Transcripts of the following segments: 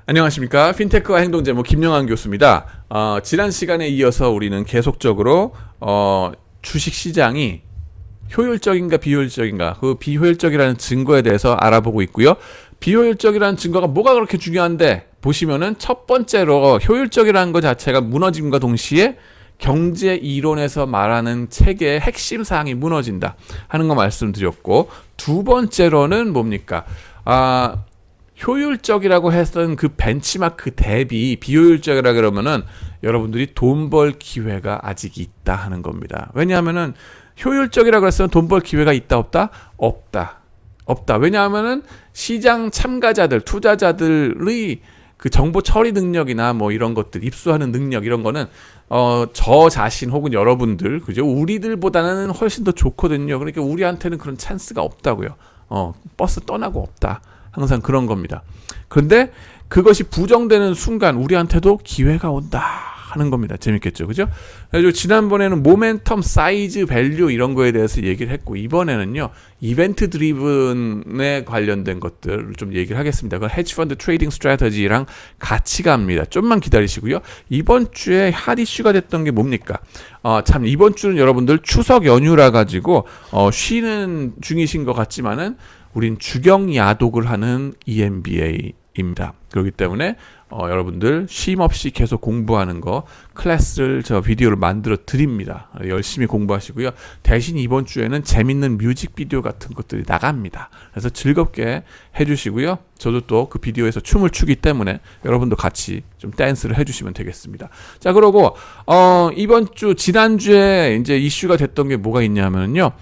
안녕하십니까. 핀테크와 행동제모 김영환 교수입니다. 지난 시간에 이어서 우리는 계속적으로 주식시장이 효율적인가 비효율적인가, 그 비효율적이라는 증거에 대해서 알아보고 있고요. 비효율적이라는 증거가 뭐가 그렇게 중요한데, 보시면은 첫 번째로 효율적이라는 것 자체가 무너짐과 동시에 경제 이론에서 말하는 체계의 핵심 사항이 무너진다 하는 거 말씀드렸고, 두 번째로는 뭡니까? 효율적이라고 했던 그 벤치마크 대비 비효율적이라 그러면은 여러분들이 돈 벌 기회가 아직 있다 하는 겁니다. 왜냐하면은 효율적이라고 했으면 돈 벌 기회가 있다 없다? 없다. 왜냐하면은 시장 참가자들, 투자자들의 그 정보 처리 능력이나 뭐 이런 것들, 입수하는 능력 이런 거는 저 자신 혹은 여러분들, 그죠? 우리들보다는 훨씬 더 좋거든요. 그러니까 우리한테는 그런 찬스가 없다고요. 버스 떠나고 없다. 항상 그런 겁니다. 그런데 그것이 부정되는 순간 우리한테도 기회가 온다 하는 겁니다. 재밌겠죠, 그죠? 그래서 지난번에는 모멘텀, 사이즈, 밸류 이런 거에 대해서 얘기를 했고, 이번에는요 이벤트 드리븐에 관련된 것들을 좀 얘기를 하겠습니다. 그 헤지펀드 트레이딩 스트래티지랑 같이 갑니다. 좀만 기다리시고요. 이번 주에 핫 이슈가 됐던 게 뭡니까? 참 이번 주는 여러분들 추석 연휴라 가지고 쉬는 중이신 것 같지만은 우린 주경야독을 하는 EMBA입니다. 그렇기 때문에 여러분들 쉼 없이 계속 공부하는 거 클래스를 저 비디오를 만들어 드립니다. 열심히 공부하시고요. 대신 이번 주에는 재밌는 뮤직비디오 같은 것들이 나갑니다. 그래서 즐겁게 해주시고요. 저도 또 그 비디오에서 춤을 추기 때문에 여러분도 같이 좀 댄스를 해주시면 되겠습니다. 자, 그러고 이번 주 지난주에 이제 이슈가 됐던 게 뭐가 있냐면요.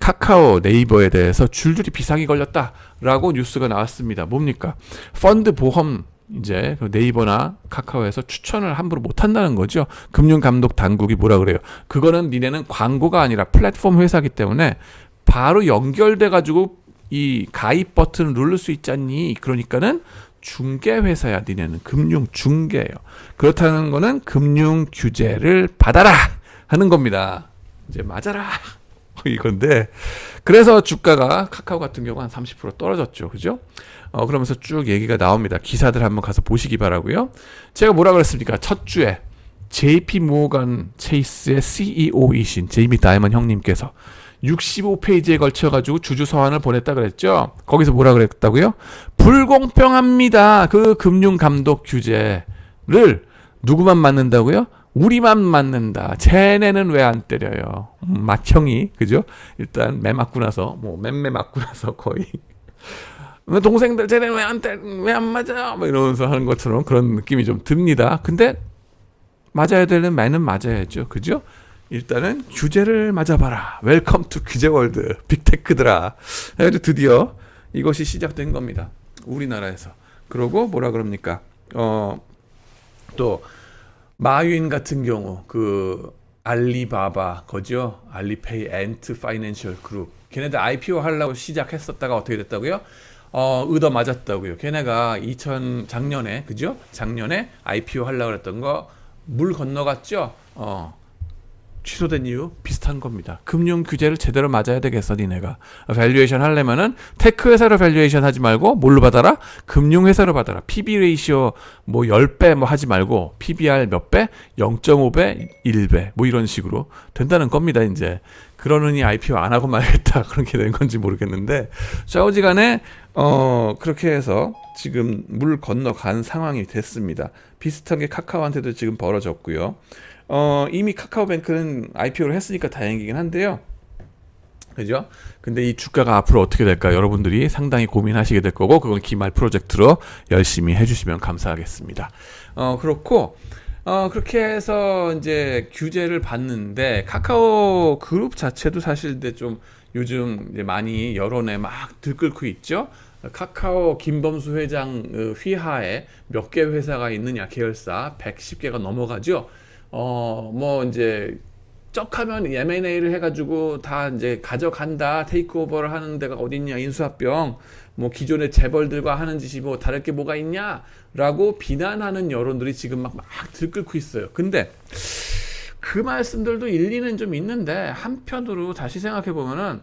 카카오, 네이버에 대해서 줄줄이 비상이 걸렸다라고 뉴스가 나왔습니다. 뭡니까? 펀드 보험 이제 네이버나 카카오에서 추천을 함부로 못 한다는 거죠. 금융감독 당국이 뭐라 그래요? 그거는 니네는 광고가 아니라 플랫폼 회사기 때문에 바로 연결돼 가지고 이 가입 버튼을 누를 수 있잖니. 그러니까는 중개회사야. 니네는 금융 중개예요. 그렇다는 거는 금융 규제를 받아라 하는 겁니다. 이제 맞아라 이건데, 그래서 주가가 카카오 같은 경우 한 30% 떨어졌죠. 그죠? 그러면서 쭉 얘기가 나옵니다. 기사들 한번 가서 보시기 바라고요. 제가 뭐라 그랬습니까? 첫 주에 JP 모건 체이스의 CEO이신 제이미 다이먼 형님께서 65페이지에 걸쳐가지고 주주 서한을 보냈다 그랬죠. 거기서 뭐라 그랬다고요? 불공평합니다. 그 금융감독 규제를 누구만 맞는다고요? 우리만 맞는다. 쟤네는 왜 안 때려요? 맏형이, 그죠? 일단 매 맞고 나서, 맴매 맞고 나서 거의. 동생들 쟤네는 왜 안 맞아? 뭐 이러면서 하는 것처럼 그런 느낌이 좀 듭니다. 근데 맞아야 되는 매는 맞아야죠. 그죠? 일단은 규제를 맞아봐라. 웰컴 투 규제월드. 빅테크들아. 그래서 드디어 이것이 시작된 겁니다. 우리나라에서. 그러고 뭐라 그럽니까? 또 마윈 같은 경우 그 알리바바 거죠. 알리페이 엔트 파이낸셜 그룹. 걔네들 IPO 하려고 시작했었다가 어떻게 됐다고요? 얻어 맞았다고요. 걔네가 작년에 그죠? 작년에 IPO 하려고 했던 거 물 건너갔죠. 취소된 이유 비슷한 겁니다. 금융 규제를 제대로 맞아야 되겠어, 니네가. 밸류에이션 하려면은 테크 회사로 밸류에이션 하지 말고 뭘로 받아라? 금융 회사로 받아라. PB 레이시오 뭐 10배 뭐 하지 말고 PBR 몇 배? 0.5배, 1배 뭐 이런 식으로 된다는 겁니다, 이제. 그러느니 IPO 안 하고 말겠다. 그런 게 된 건지 모르겠는데, 좌우지간에 그렇게 해서 지금 물 건너간 상황이 됐습니다. 비슷한 게 카카오한테도 지금 벌어졌고요. 이미 카카오뱅크는 IPO를 했으니까 다행이긴 한데요. 그죠? 근데 이 주가가 앞으로 어떻게 될까 여러분들이 상당히 고민하시게 될 거고, 그건 기말 프로젝트로 열심히 해주시면 감사하겠습니다. 그렇고, 그렇게 해서 이제 규제를 받는데, 카카오 그룹 자체도 사실 근데 좀 요즘 이제 많이 여론에 막 들끓고 있죠? 카카오 김범수 회장 휘하에 몇 개 회사가 있느냐, 계열사 110개가 넘어가죠. 뭐 이제 쩍하면 M&A를 해가지고 다 이제 가져간다, 테이크오버를 하는 데가 어딨냐, 인수합병, 뭐 기존의 재벌들과 하는 짓이 뭐 다를 게 뭐가 있냐라고 비난하는 여론들이 지금 막 들끓고 있어요. 근데 그 말씀들도 일리는 좀 있는데, 한편으로 다시 생각해 보면은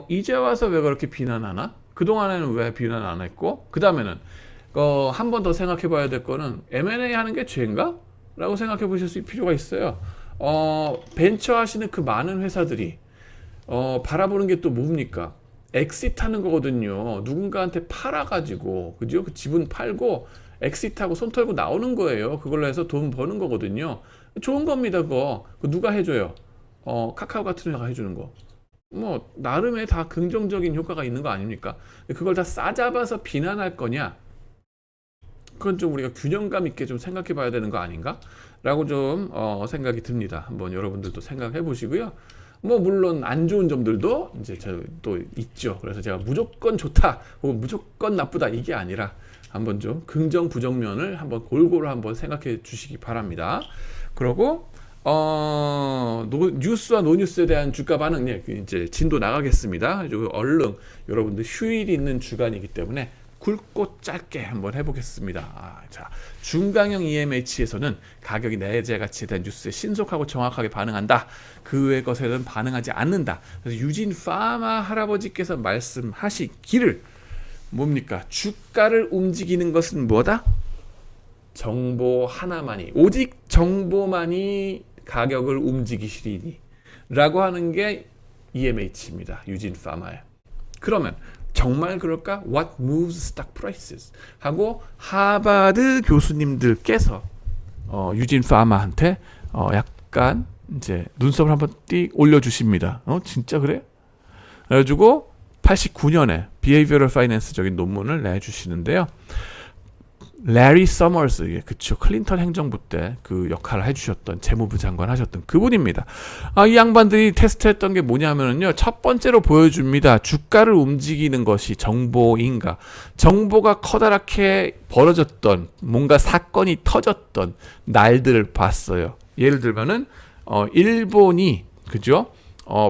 이제 와서 왜 그렇게 비난하나? 그동안에는 왜 비난 안 했고, 그 다음에는 한 번 더 생각해 봐야 될 거는 M&A 하는 게 죄인가? 라고 생각해 보실 필요가 있어요. 벤처 하시는 그 많은 회사들이 바라보는 게 또 뭡니까? 엑시트 하는 거거든요. 누군가한테 팔아가지고, 그죠? 그 지분 팔고, 엑시트하고 손 털고 나오는 거예요. 그걸로 해서 돈 버는 거거든요. 좋은 겁니다, 그거. 누가 해줘요? 카카오 같은 회사가 해주는 거. 뭐, 나름의 다 긍정적인 효과가 있는 거 아닙니까? 그걸 다 싸잡아서 비난할 거냐? 그건 좀 우리가 균형감 있게 좀 생각해 봐야 되는 거 아닌가? 라고 좀 생각이 듭니다. 한번 여러분들도 생각해 보시고요. 뭐 물론 안 좋은 점들도 이제 또 있죠. 그래서 제가 무조건 좋다 혹은 무조건 나쁘다 이게 아니라 한번 좀 긍정 부정면을 한번 골고루 한번 생각해 주시기 바랍니다. 그리고 뉴스와 노뉴스에 대한 주가 반응 이제 진도 나가겠습니다. 얼른 여러분들 휴일이 있는 주간이기 때문에 굵고 짧게 한번 해보겠습니다. 자, 중강형 EMH에서는 가격이 내재 가치에 대한 뉴스에 신속하고 정확하게 반응한다. 그 외의 것에는 반응하지 않는다. 그래서 유진 파마 할아버지께서 말씀하시기를 뭡니까? 주가를 움직이는 것은 뭐다? 정보 하나만이, 오직 정보만이 가격을 움직이시리니 라고 하는 게 EMH입니다. 유진 파마에. 그러면 정말 그럴까? What moves stock prices? 하고 하버드 교수님들께서 유진 파마한테 약간 이제 눈썹을 한번 띡 올려주십니다. 진짜 그래? 그래가지고 89년에 Behavioral Finance적인 논문을 내주시는데요. 레리 서머스, 그쵸, 클린턴 행정부 때 그 역할을 해주셨던 재무부 장관 하셨던 그분입니다. 이 양반들이 테스트했던 게 뭐냐면요, 첫 번째로 보여줍니다. 주가를 움직이는 것이 정보인가? 정보가 커다랗게 벌어졌던 뭔가 사건이 터졌던 날들을 봤어요. 예를 들면은 일본이 그죠?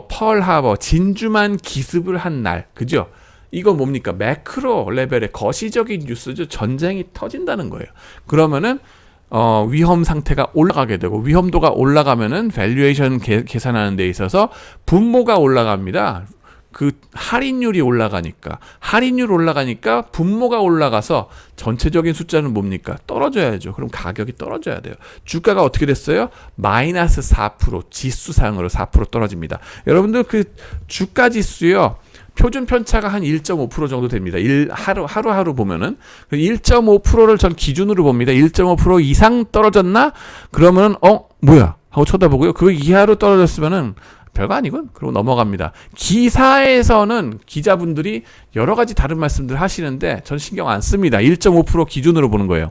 펄하버 진주만 기습을 한 날, 그죠? 이건 뭡니까? 매크로 레벨의 거시적인 뉴스죠. 전쟁이 터진다는 거예요. 그러면은 위험 상태가 올라가게 되고, 위험도가 올라가면은 밸류에이션 계산하는 데 있어서 분모가 올라갑니다. 그 할인율이 올라가니까 분모가 올라가서 전체적인 숫자는 뭡니까? 떨어져야죠. 그럼 가격이 떨어져야 돼요. 주가가 어떻게 됐어요? 마이너스 4%, 지수상으로 4% 떨어집니다. 여러분들 그 주가 지수요, 표준 편차가 한 1.5% 정도 됩니다. 하루하루 보면은 1.5%를 전 기준으로 봅니다. 1.5% 이상 떨어졌나? 그러면은 뭐야? 하고 쳐다보고요. 그 이하로 떨어졌으면은 별거 아니군. 그러고 넘어갑니다. 기사에서는 기자분들이 여러 가지 다른 말씀들 하시는데 전 신경 안 씁니다. 1.5% 기준으로 보는 거예요.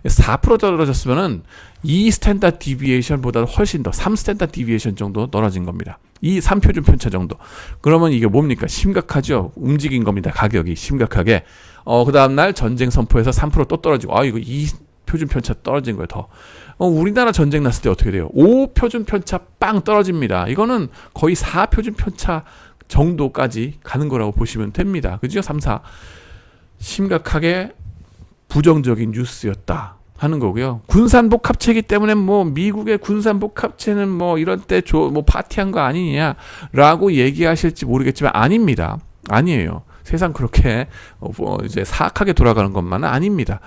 4% 떨어졌으면은 2 스탠다드 디비에이션보다 훨씬 더 3 스탠다드 디비에이션 정도 떨어진 겁니다. 이 3표준 편차 정도. 그러면 이게 뭡니까? 심각하죠. 움직인 겁니다. 가격이 심각하게. 그 다음날 전쟁 선포해서 3% 또 떨어지고, 이거 2 표준 편차 떨어진 거예요. 더. 우리나라 전쟁 났을 때 어떻게 돼요? 5 표준 편차 빵 떨어집니다. 이거는 거의 4 표준 편차 정도까지 가는 거라고 보시면 됩니다. 그죠? 3, 4. 심각하게 부정적인 뉴스였다 하는 거고요. 군산복 합체이기 때문에 뭐 미국의 군산복 합체는 뭐 이런 때 뭐 파티한 거 아니냐라고 얘기하실지 모르겠지만 아닙니다. 아니에요. 세상 그렇게 이제 사악하게 돌아가는 것만은 아닙니다.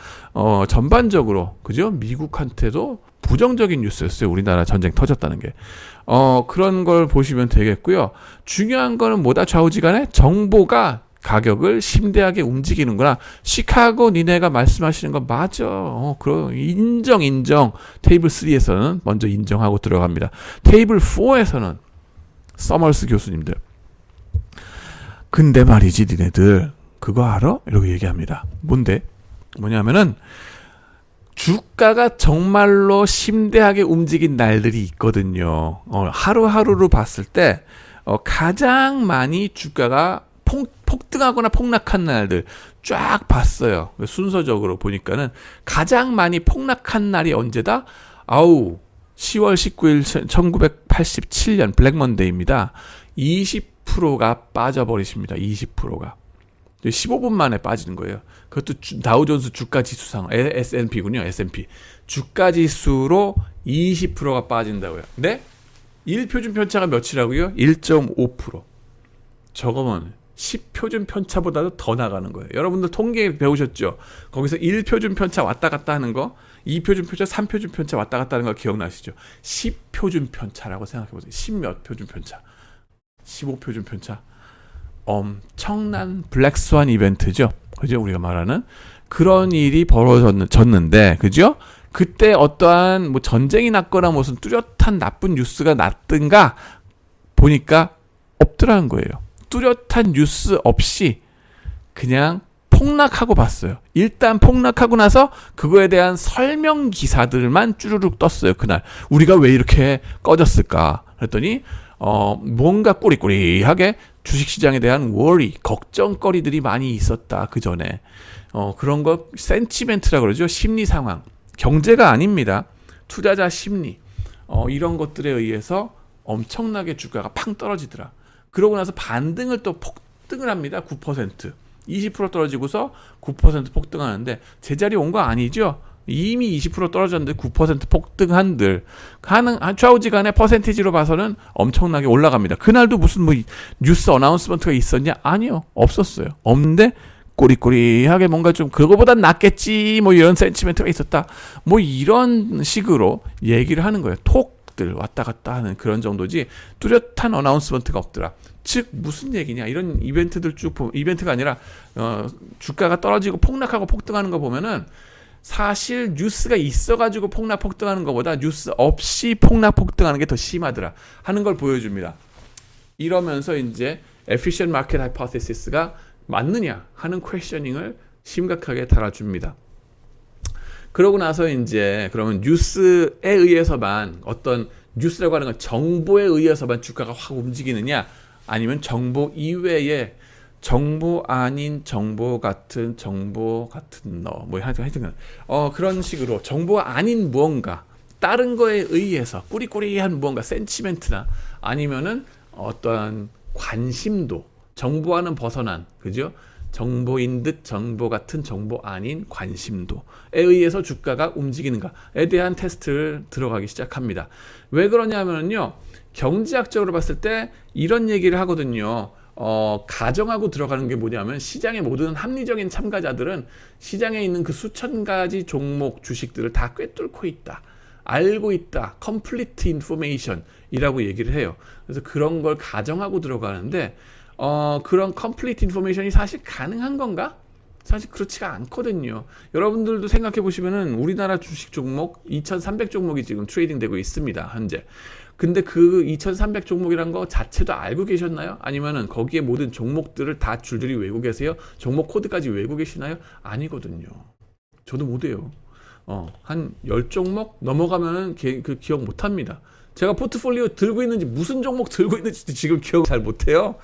전반적으로 그죠? 미국한테도 부정적인 뉴스였어요. 우리나라 전쟁 터졌다는 게. 그런 걸 보시면 되겠고요. 중요한 거는 뭐다? 좌우지간에 정보가 가격을 심대하게 움직이는구나. 시카고 니네가 말씀하시는 거 맞아. 그럼 인정. 테이블 3에서는 먼저 인정하고 들어갑니다. 테이블 4에서는 서머스 교수님들. 근데 말이지 니네들 그거 알아? 이렇게 얘기합니다. 뭐냐면은 주가가 정말로 심대하게 움직인 날들이 있거든요. 하루하루로 봤을 때 가장 많이 주가가 폭등하거나 폭락한 날들 쫙 봤어요. 순서적으로 보니까는 가장 많이 폭락한 날이 언제다? 10월 19일 1987년 블랙먼데이입니다. 20%가 빠져버리십니다. 20%가. 15분 만에 빠지는 거예요. 그것도 다우존스 주가지수상 S&P군요. S&P. 주가지수로 20%가 빠진다고요. 네? 1표준 편차가 몇이라고요? 1.5%. 저거면 10표준 편차보다도 더 나가는 거예요. 여러분들 통계 배우셨죠? 거기서 1표준 편차 왔다 갔다 하는 거, 2표준 편차, 3표준 편차 왔다 갔다 하는 거 기억나시죠? 10표준 편차라고 생각해 보세요. 10몇 표준 편차, 15표준 편차. 엄청난 블랙스완 이벤트죠. 그죠? 우리가 말하는 그런 일이 벌어졌는데, 그죠? 그때 어떠한 뭐 전쟁이 났거나 무슨 뚜렷한 나쁜 뉴스가 났든가 보니까 없더라는 거예요. 뚜렷한 뉴스 없이 그냥 폭락하고 봤어요. 일단 폭락하고 나서 그거에 대한 설명 기사들만 쭈루룩 떴어요. 그날 우리가 왜 이렇게 꺼졌을까 그랬더니 뭔가 꾸리꾸리하게 주식시장에 대한 워리, 걱정거리들이 많이 있었다. 그 전에 그런 거 센티멘트라 그러죠. 심리 상황, 경제가 아닙니다. 투자자 심리, 이런 것들에 의해서 엄청나게 주가가 팡 떨어지더라. 그러고 나서 반등을 또 폭등을 합니다. 9%. 20% 떨어지고서 9% 폭등하는데 제자리 온 거 아니죠? 이미 20% 떨어졌는데 9% 폭등한들 좌우지간에 퍼센티지로 봐서는 엄청나게 올라갑니다. 그날도 무슨 뭐 뉴스 어나운스먼트가 있었냐? 아니요. 없었어요. 없는데 꼬리꼬리하게 뭔가 좀 그거보단 낫겠지 뭐 이런 센티멘트가 있었다. 뭐 이런 식으로 얘기를 하는 거예요. 톡들 왔다 갔다 하는 그런 정도지 뚜렷한 어나운스먼트가 없더라. 즉 무슨 얘기냐 이런 이벤트들 쭉 보면 이벤트가 아니라 주가가 떨어지고 폭락하고 폭등하는 거 보면은 사실 뉴스가 있어가지고 폭락 폭등하는 것보다 뉴스 없이 폭락 폭등하는 게 더 심하더라 하는 걸 보여줍니다. 이러면서 이제 efficient market hypothesis가 맞느냐 하는 퀘셔닝을 심각하게 달아줍니다. 그러고 나서 이제 그러면 뉴스에 의해서만 어떤 뉴스라고 하는 건 정보에 의해서만 주가가 확 움직이느냐 아니면 정보 이외에 정보 아닌 정보 같은 뭐 하여튼 그런 식으로 정보 아닌 무언가 다른 거에 의해서 꾸리꾸리한 무언가 센티멘트나 아니면은 어떠한 관심도 정보와는 벗어난 그죠? 정보인 듯 정보 같은 정보 아닌 관심도에 의해서 주가가 움직이는가에 대한 테스트를 들어가기 시작합니다. 왜 그러냐면요. 경제학적으로 봤을 때 이런 얘기를 하거든요. 가정하고 들어가는 게 뭐냐면 시장의 모든 합리적인 참가자들은 시장에 있는 그 수천 가지 종목 주식들을 다 꿰뚫고 있다. 알고 있다. complete information 이라고 얘기를 해요. 그래서 그런 걸 가정하고 들어가는데 그런 complete information이 사실 가능한 건가? 사실 그렇지가 않거든요. 여러분들도 생각해 보시면은 우리나라 주식 종목 2,300 종목이 지금 트레이딩 되고 있습니다. 현재. 근데 그 2,300 종목이란 거 자체도 알고 계셨나요? 아니면은 거기에 모든 종목들을 다 줄줄이 외우고 계세요? 종목 코드까지 외우고 계시나요? 아니거든요. 저도 못해요. 한 10종목 넘어가면은 그 기억 못 합니다. 제가 포트폴리오 들고 있는지 무슨 종목 들고 있는지도 지금 기억 잘 못해요.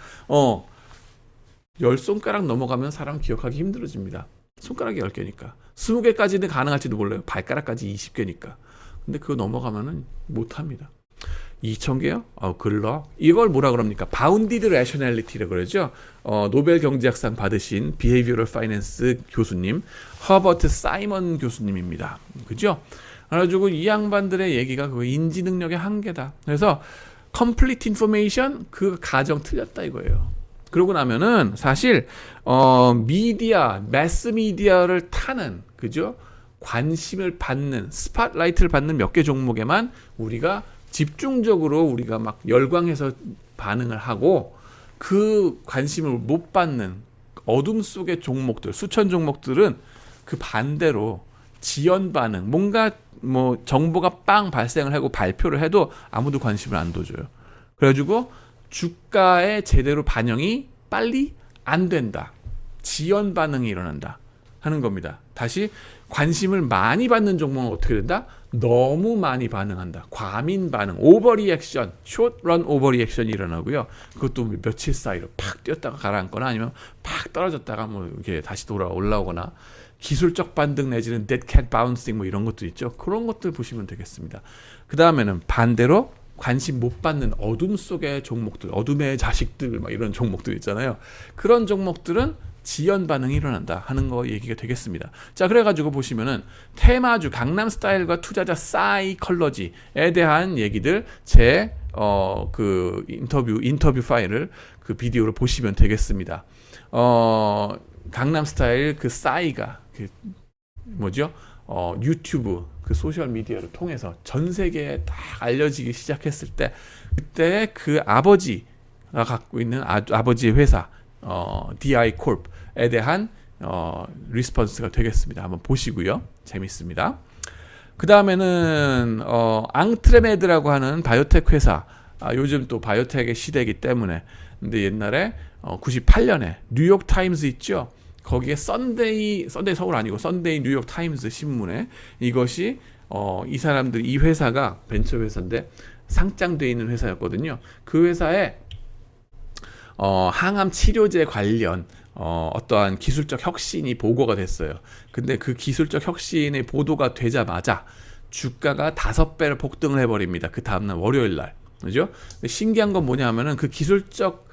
10손가락 넘어가면 사람 기억하기 힘들어집니다. 손가락이 10개니까. 20개까지는 가능할지도 몰라요. 발가락까지 20개니까. 근데 그거 넘어가면은 못합니다. 2,000개요? 글러? 이걸 뭐라 그럽니까? 바운디드 레셔널리티라고 그러죠. 노벨 경제학상 받으신 비헤이비어럴 파이낸스 교수님, 허버트 사이먼 교수님입니다. 그죠? 그래가지고 이 양반들의 얘기가 그 인지 능력의 한계다. 그래서 complete information 그 가정 틀렸다 이거예요. 그러고 나면은 사실 미디어, 매스 미디어를 타는 그죠? 관심을 받는 스팟라이트를 받는 몇 개 종목에만 우리가 집중적으로 우리가 막 열광해서 반응을 하고 그 관심을 못 받는 어둠 속의 종목들, 수천 종목들은 그 반대로 지연 반응, 뭔가 뭐 정보가 빵 발생을 하고 발표를 해도 아무도 관심을 안 둬줘요. 그래가지고 주가에 제대로 반영이 빨리 안 된다. 지연 반응이 일어난다 하는 겁니다. 다시 관심을 많이 받는 종목은 어떻게 된다? 너무 많이 반응한다. 과민 반응, 오버리액션, 숏런 오버리액션이 일어나고요. 그것도 며칠 사이로 팍 뛰었다가 가라앉거나 아니면 팍 떨어졌다가 뭐 이렇게 다시 올라오거나 기술적 반등 내지는 dead cat bouncing 뭐 이런 것도 있죠. 그런 것들 보시면 되겠습니다. 그 다음에는 반대로 관심 못 받는 어둠 속의 종목들, 어둠의 자식들 막 이런 종목들 있잖아요. 그런 종목들은 지연 반응이 일어난다 하는 거 얘기가 되겠습니다. 자, 그래가지고 보시면은 테마주 강남 스타일과 투자자 사이컬러지에 대한 얘기들 제 그 인터뷰 파일을 그 비디오를 보시면 되겠습니다. 강남스타일 그 싸이가 그 뭐죠? 유튜브 그 소셜 미디어를 통해서 전 세계에 다 알려지기 시작했을 때, 그때 그 아버지가 갖고 있는 아버지의 회사 DI 콜프에 대한 리스폰스가 되겠습니다. 한번 보시고요. 재밌습니다. 그 다음에는 앙트레메드라고 하는 바이오텍 회사. 요즘 또 바이오텍의 시대이기 때문에. 근데 옛날에 98년에 뉴욕 타임즈 있죠. 거기에 썬데이 서울 아니고 썬데이 뉴욕 타임즈 신문에 이것이 이 사람들, 이 회사가 벤처 회사인데 상장돼 있는 회사였거든요. 그 회사에 항암 치료제 관련 어떠한 기술적 혁신이 보고가 됐어요. 근데 그 기술적 혁신의 보도가 되자마자 주가가 5배를 폭등을 해버립니다. 그 다음날 월요일 날. 그죠? 신기한 건 뭐냐면은 그 기술적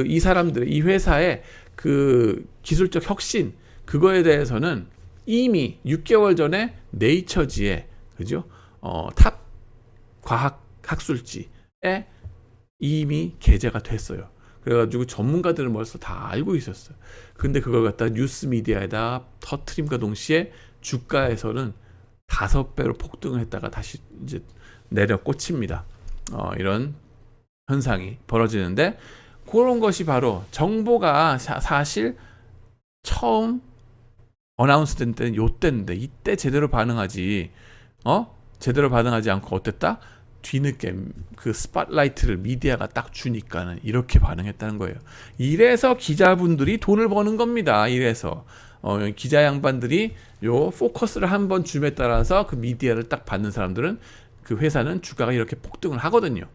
이 사람들, 이 회사의 그 기술적 혁신, 그거에 대해서는 이미 6개월 전에 네이처지에, 그죠? 탑 과학 학술지에 이미 게재가 됐어요. 그래가지고 전문가들은 벌써 다 알고 있었어요. 근데 그걸 갖다 뉴스 미디어에다 터트림과 동시에 주가에서는 5배로 폭등을 했다가 다시 이제 내려 꽂힙니다. 이런 현상이 벌어지는데, 그런 것이 바로 정보가 사실 처음 어나운스 된 때는 요때인데, 이때 제대로 반응하지 않고 어땠다? 뒤늦게 그 스팟라이트를 미디어가 딱 주니까는 이렇게 반응했다는 거예요. 이래서 기자분들이 돈을 버는 겁니다. 이래서 기자 양반들이 요 포커스를 한번 줌에 따라서 그 미디어를 딱 받는 사람들은, 그 회사는 주가가 이렇게 폭등을 하거든요.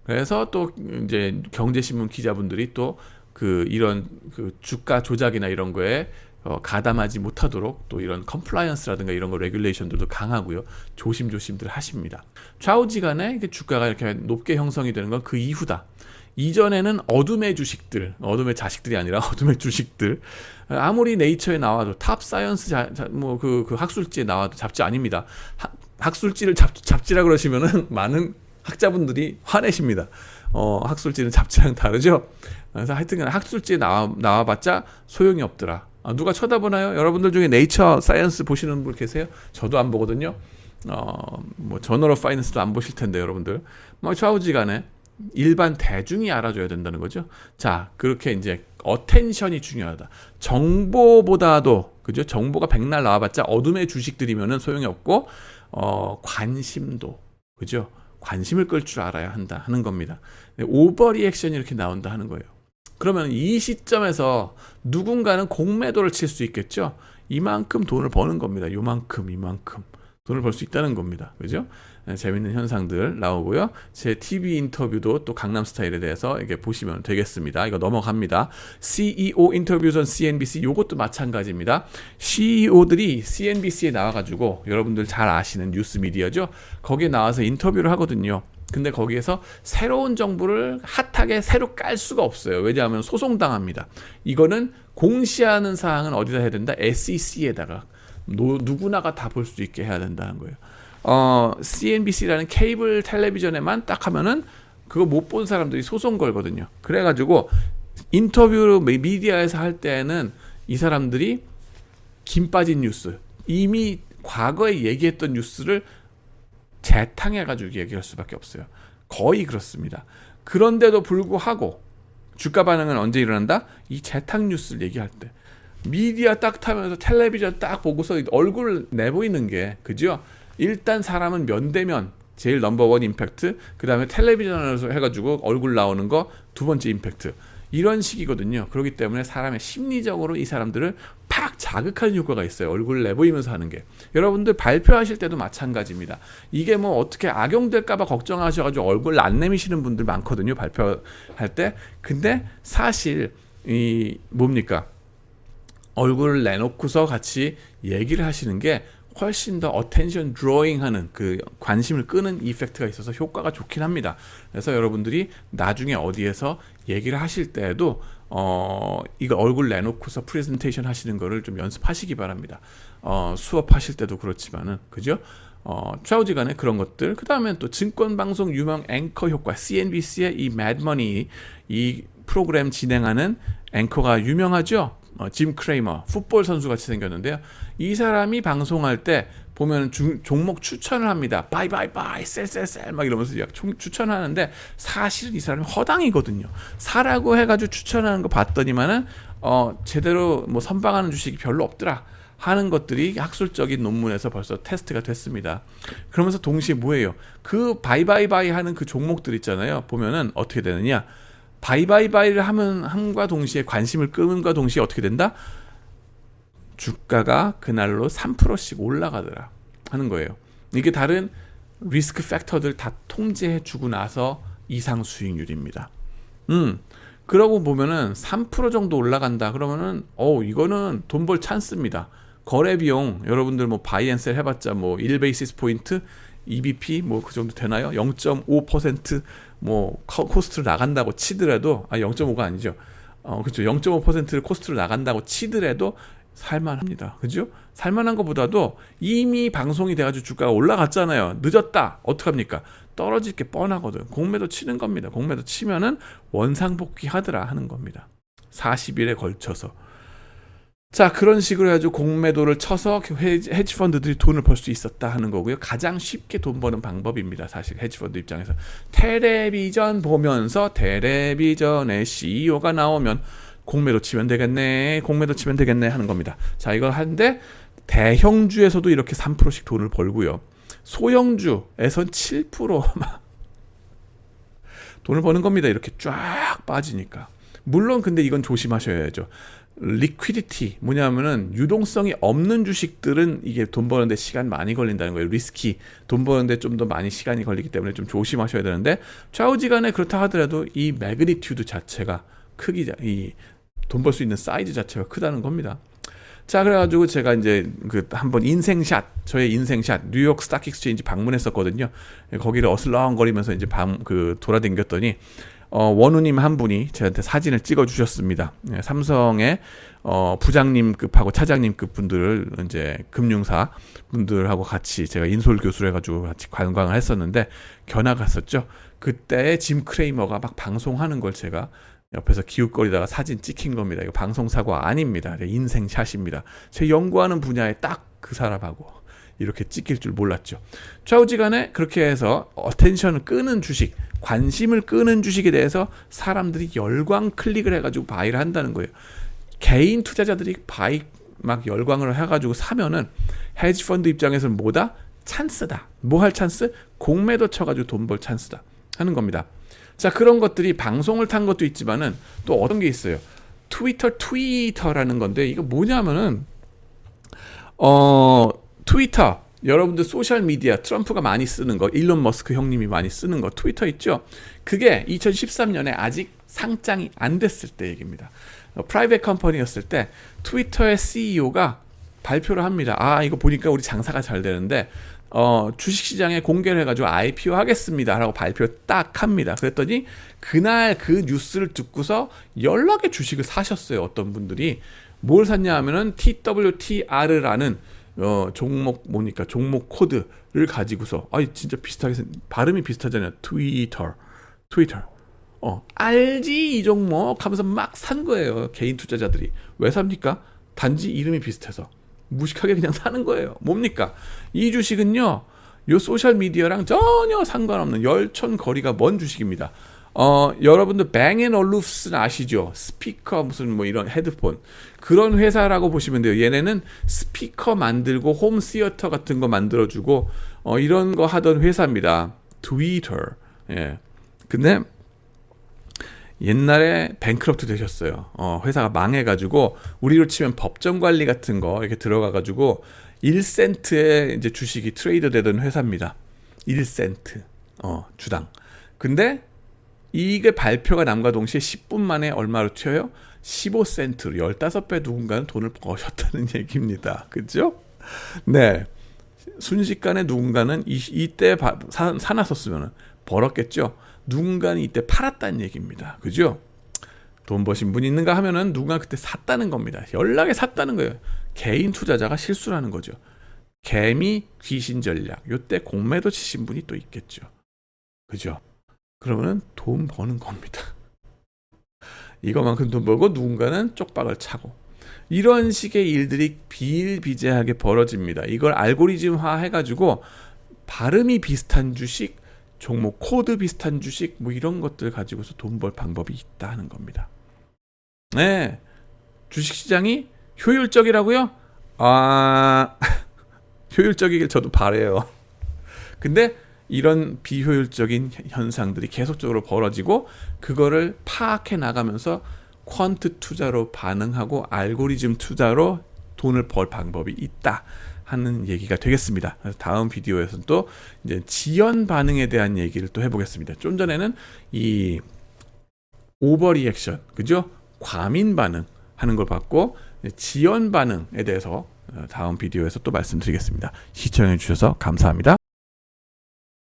그래서 또 이제 경제신문 기자분들이 또 이런 주가 조작이나 이런 거에 가담하지 못하도록 또 이런 컴플라이언스라든가 이런 거 레귤레이션들도 강하고요. 조심조심들 하십니다. 좌우지간에 주가가 이렇게 높게 형성이 되는 건 그 이후다. 이전에는 어둠의 주식들, 어둠의 자식들이 아니라 어둠의 주식들, 아무리 네이처에 나와도 탑 사이언스 그 학술지에 나와도 잡지 아닙니다. 학술지를 잡지라 그러시면은 많은 학자분들이 화내십니다. 학술지는 잡지랑 다르죠. 그래서 하여튼 학술지에 나와봤자 소용이 없더라. 누가 쳐다보나요? 여러분들 중에 네이처 사이언스 보시는 분 계세요? 저도 안 보거든요. 저널 오브 파이낸스도 안 보실 텐데 여러분들. 좌우지간에 일반 대중이 알아줘야 된다는 거죠. 자, 그렇게 이제 어텐션이 중요하다. 정보보다도, 그죠? 정보가 백날 나와봤자 어둠의 주식들이면은 소용이 없고, 관심도, 그죠? 관심을 끌 줄 알아야 한다 하는 겁니다. 오버 리액션이 이렇게 나온다 하는 거예요. 그러면 이 시점에서 누군가는 공매도를 칠 수 있겠죠. 이만큼 돈을 버는 겁니다. 이만큼 돈을 벌 수 있다는 겁니다. 그죠? 재밌는 현상들 나오고요. 제 TV 인터뷰도 또 강남스타일에 대해서 이렇게 보시면 되겠습니다. 이거 넘어갑니다. CEO 인터뷰전 CNBC, 요것도 마찬가지입니다. CEO들이 CNBC에 나와가지고, 여러분들 잘 아시는 뉴스 미디어죠. 거기에 나와서 인터뷰를 하거든요. 근데 거기에서 새로운 정보를 핫하게 새로 깔 수가 없어요. 왜냐하면 소송당합니다. 이거는 공시하는 사항은 어디다 해야 된다? SEC에다가 누구나가 다 볼 수 있게 해야 된다는 거예요. CNBC라는 케이블 텔레비전에만 딱 하면은 그거 못 본 사람들이 소송 걸거든요. 그래가지고 인터뷰 미디어에서 할 때는 이 사람들이 김 빠진 뉴스, 이미 과거에 얘기했던 뉴스를 재탕해가지고 얘기할 수밖에 없어요. 거의 그렇습니다. 그런데도 불구하고 주가 반응은 언제 일어난다? 이 재탕 뉴스를 얘기할 때. 미디어 딱 타면서 텔레비전 딱 보고서 얼굴 내보이는 게, 그죠? 일단 사람은 면대면 제일 넘버원 임팩트, 그 다음에 텔레비전으로 해가지고 얼굴 나오는 거 두 번째 임팩트, 이런 식이거든요. 그렇기 때문에 사람의 심리적으로 이 사람들을 팍 자극하는 효과가 있어요. 얼굴을 내보이면서 하는 게. 여러분들 발표하실 때도 마찬가지입니다. 이게 뭐 어떻게 악용될까봐 걱정하셔가지고 얼굴 안 내미시는 분들 많거든요. 발표할 때. 근데 사실 뭡니까? 얼굴을 내놓고서 같이 얘기를 하시는 게 훨씬 더 어텐션 드로잉 하는, 그 관심을 끄는 이펙트가 있어서 효과가 좋긴 합니다. 그래서 여러분들이 나중에 어디에서 얘기를 하실 때에도 이거 얼굴 내놓고서 프레젠테이션 하시는 거를 좀 연습하시기 바랍니다. 수업하실 때도 그렇지만은, 그죠? 좌우지간에 그런 것들. 그 다음에 또 증권방송 유명 앵커 효과, CNBC의 이 매드머니 이 프로그램 진행하는 앵커가 유명하죠. 짐 크레이머, 풋볼 선수 같이 생겼는데요. 이 사람이 방송할 때 보면 종목 추천을 합니다. 바이 바이 바이, 셀 막 이러면서 추천하는데 사실은 이 사람이 허당이거든요. 사라고 해가지고 추천하는 거 봤더니만은 제대로 뭐 선방하는 주식이 별로 없더라 하는 것들이 학술적인 논문에서 벌써 테스트가 됐습니다. 그러면서 동시에 뭐예요? 그 바이바이바이 하는 그 종목들 있잖아요. 보면은 어떻게 되느냐? 바이바이바이를 함과 동시에 관심을 끄는과 동시에 어떻게 된다? 주가가 그날로 3%씩 올라가더라 하는 거예요. 이게 다른 리스크 팩터들 다 통제해 주고 나서 이상 수익률입니다. 그러고 보면은 3% 정도 올라간다 그러면은 이거는 돈 벌 찬스입니다. 거래 비용 여러분들 뭐 바이 앤 셀 해봤자 뭐 1베이시스 포인트 EBP 뭐 그 정도 되나요? 0.5% 뭐 코스트로 나간다고 치더라도 0.5가 아니죠. 그렇죠. 0.5%를 코스트로 나간다고 치더라도 살만합니다. 그죠? 살만한 것보다도 이미 방송이 돼가지고 주가가 올라갔잖아요. 늦었다. 어떡합니까? 떨어질 게 뻔하거든. 공매도 치는 겁니다. 공매도 치면은 원상복귀 하더라 하는 겁니다. 40일에 걸쳐서. 자, 그런 식으로 해가지고 공매도를 쳐서 헤지펀드들이 돈을 벌 수 있었다 하는 거고요. 가장 쉽게 돈 버는 방법입니다. 사실 헤지펀드 입장에서. 텔레비전 보면서 텔레비전의 CEO가 나오면 공매도 치면 되겠네, 공매도 치면 되겠네 하는 겁니다. 자, 이걸 하는데 대형주에서도 이렇게 3%씩 돈을 벌고요. 소형주에선 7% 돈을 버는 겁니다. 이렇게 쫙 빠지니까. 물론 근데 이건 조심하셔야죠. 리퀴디티 뭐냐면은 유동성이 없는 주식들은 이게 돈 버는데 시간 많이 걸린다는 거예요. 리스키 돈 버는데 좀 더 많이 시간이 걸리기 때문에 좀 조심하셔야 되는데 좌우지간에 그렇다 하더라도 이 매그니튜드 자체가 크기 이 돈 벌 수 있는 사이즈 자체가 크다는 겁니다. 자, 그래가지고 제가 이제 한번 저의 인생샷 뉴욕 스탁 익스체인지 방문했었거든요. 거기를 어슬렁거리면서 이제 돌아다녔더니 원우님 한 분이 저한테 사진을 찍어 주셨습니다. 삼성의 부장님급하고 차장님급 분들을 이제 금융사 분들하고 같이 제가 인솔 교수를 해가지고 같이 관광을 했었는데 견학 갔었죠. 그때 짐 크레이머가 막 방송하는 걸 제가 옆에서 기웃거리다가 사진 찍힌 겁니다. 이거 방송사고가 아닙니다. 인생샷입니다. 제 연구하는 분야에 딱 그 사람하고 이렇게 찍힐 줄 몰랐죠. 좌우지간에 그렇게 해서 어텐션을 끄는 주식, 관심을 끄는 주식에 대해서 사람들이 열광 클릭을 해가지고 바이를 한다는 거예요. 개인 투자자들이 바이 막 열광을 해가지고 사면은 헤지펀드 입장에서는 뭐다? 찬스다. 뭐 할 찬스? 공매도 쳐가지고 돈 벌 찬스다 하는 겁니다. 자, 그런 것들이 방송을 탄 것도 있지만은 또 어떤 게 있어요. 트위터라는 건데 이거 뭐냐면은 트위터 여러분들 소셜 미디어 트럼프가 많이 쓰는 거, 일론 머스크 형님이 많이 쓰는 거 트위터 있죠. 그게 2013년에 아직 상장이 안 됐을 때 얘기입니다. 프라이빗 컴퍼니였을 때 트위터의 CEO가 발표를 합니다. 이거 보니까 우리 장사가 잘 되는데 주식시장에 공개를 해가지고 IPO 하겠습니다 라고 발표 딱 합니다. 그랬더니 그날 그 뉴스를 듣고서 연락의 주식을 사셨어요. 어떤 분들이 뭘 샀냐 하면은 TWTR라는 종목 코드를 가지고서 진짜 비슷하게 발음이 비슷하잖아요. 트위터 알지 이 종목 하면서 막 산 거예요. 개인 투자자들이. 왜 삽니까? 단지 이름이 비슷해서 무식하게 그냥 사는 거예요. 뭡니까? 이 주식은요, 요 소셜 미디어랑 전혀 상관없는 열천거리가 먼 주식입니다. 여러분들 뱅앤올루프스는 아시죠? 스피커 무슨 뭐 이런 헤드폰 그런 회사라고 보시면 돼요. 얘네는 스피커 만들고 홈 시어터 같은 거 만들어주고 이런 거 하던 회사입니다. 트위터. 예. 근데 옛날에 뱅크럽트 되셨어요. 회사가 망해가지고 우리로 치면 법정 관리 같은 거 이렇게 들어가가지고 1센트에 이제 주식이 트레이드 되던 회사입니다. 1센트 주당. 근데 이게 발표가 남과 동시에 10분 만에 얼마로 튀어요? 15센트로 15배 누군가는 돈을 버셨다는 얘기입니다. 그죠? 네. 순식간에 누군가는 이때 사놨었으면 벌었겠죠. 누군가는 이때 팔았다는 얘기입니다. 그죠? 돈 버신 분 있는가 하면은 누군가 그때 샀다는 겁니다. 연락에 샀다는 거예요. 개인 투자자가 실수라는 거죠. 개미 귀신 전략. 요때 공매도 치신 분이 또 있겠죠. 그죠? 그러면은 돈 버는 겁니다. 이거만큼 돈 벌고 누군가는 쪽박을 차고. 이런 식의 일들이 비일비재하게 벌어집니다. 이걸 알고리즘화 해가지고 발음이 비슷한 주식, 종목 코드 비슷한 주식 뭐 이런 것들 가지고서 돈 벌 방법이 있다 하는 겁니다. 네, 주식시장이 효율적이라고요? 효율적이길 저도 바래요. 근데 이런 비효율적인 현상들이 계속적으로 벌어지고 그거를 파악해 나가면서 퀀트 투자로 반응하고 알고리즘 투자로 돈을 벌 방법이 있다 하는 얘기가 되겠습니다. 그래서 다음 비디오에서는 또 이제 지연 반응에 대한 얘기를 또 해보겠습니다. 좀 전에는 이 오버리액션, 그죠? 과민 반응 하는 걸 봤고 지연 반응에 대해서 다음 비디오에서 또 말씀드리겠습니다. 시청해 주셔서 감사합니다.